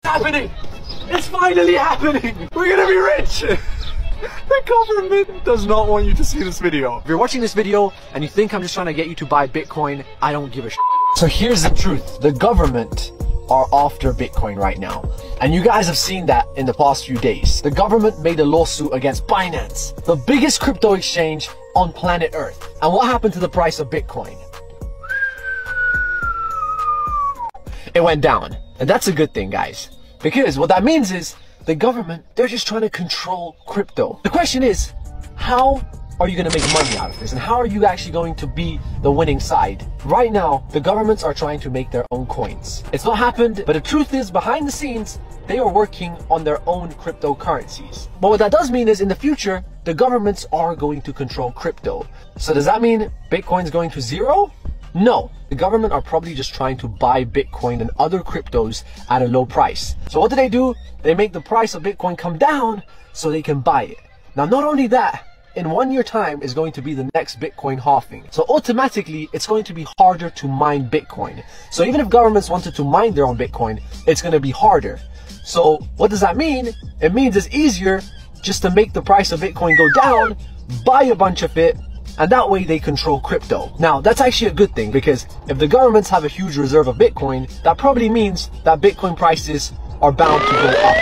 happening! It's finally happening! We're gonna be rich! The government does not want you to see this video. If you're watching this video and you think I'm just trying to get you to buy Bitcoin, I don't give a shit. So here's the truth. The government are after Bitcoin right now. And you guys have seen that in the past few days. The government made a lawsuit against Binance, the biggest crypto exchange on planet Earth. And what happened to the price of Bitcoin? It went down. And that's a good thing, guys. Because what that means is the government, they're just trying to control crypto. The question is, how are you going to make money out of this? And how are you actually going to be the winning side? Right now, the governments are trying to make their own coins. It's not happened, but the truth is, behind the scenes, they are working on their own cryptocurrencies. But what that does mean is in the future, the governments are going to control crypto. So does that mean Bitcoin's going to zero? No, the government are probably just trying to buy Bitcoin and other cryptos at a low price. So what do? They make the price of Bitcoin come down so they can buy it. Now, not only that, in 1 year time is going to be the next Bitcoin halving. So automatically, it's going to be harder to mine Bitcoin. So even if governments wanted to mine their own Bitcoin, it's going to be harder. So what does that mean? It means it's easier just to make the price of Bitcoin go down, buy a bunch of it, and that way they control crypto. Now, that's actually a good thing, because if the governments have a huge reserve of Bitcoin, that probably means that Bitcoin prices are bound to go up.